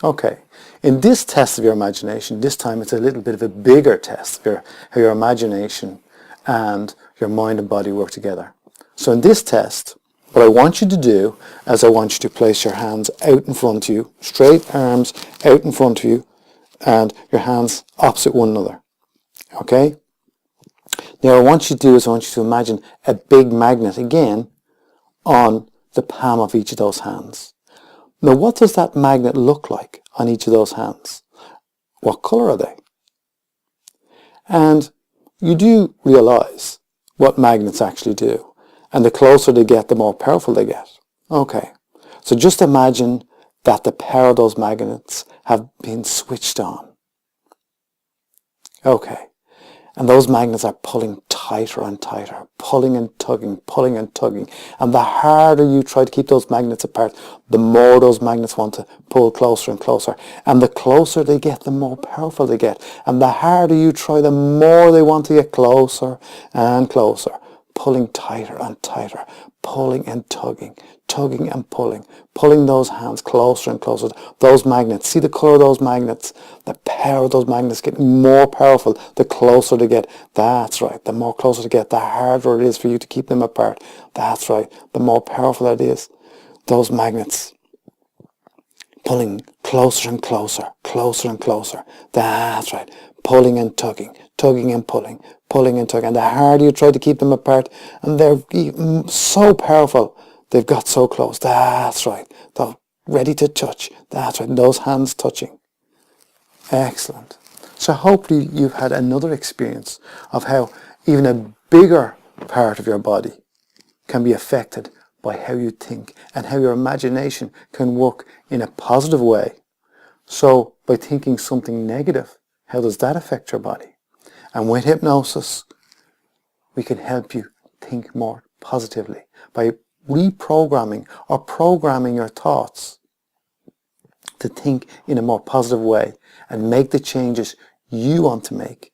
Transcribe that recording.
Okay, in this test of your imagination, this time it's a little bit of a bigger test of how your imagination and your mind and body work together. So in this test, what I want you to do is I want you to place your hands out in front of you, straight arms out in front of you, and your hands opposite one another. Okay? Now what I want you to do is I want you to imagine a big magnet again on the palm of each of those hands. Now what does that magnet look like on each of those hands? What colour are they? And you do realise what magnets actually do. And the closer they get, the more powerful they get. Okay, so just imagine that the power of those magnets have been switched on. Okay, and those magnets are pulling tighter and tighter, pulling and tugging, pulling and tugging. And the harder you try to keep those magnets apart, the more those magnets want to pull closer and closer. And the closer they get, the more powerful they get. And the harder you try, the more they want to get closer and closer, pulling tighter and tighter, pulling and tugging, tugging and pulling those hands closer and closer. Those magnets, see the colour of those magnets, the power of those magnets getting more powerful the closer they get. That's right, the more closer they get, the harder it is for you to keep them apart. That's right, the more powerful it is. Those magnets pulling closer and closer, closer and closer. That's right, pulling and tugging, tugging and pulling, pulling and tugging. And the harder you try to keep them apart, and they're so powerful, they've got so close. That's right. They're ready to touch. That's right. And those hands touching. Excellent. So hopefully you've had another experience of how even a bigger part of your body can be affected by how you think and how your imagination can work in a positive way. So by thinking something negative, how does that affect your body? And with hypnosis, we can help you think more positively by reprogramming or programming your thoughts to think in a more positive way and make the changes you want to make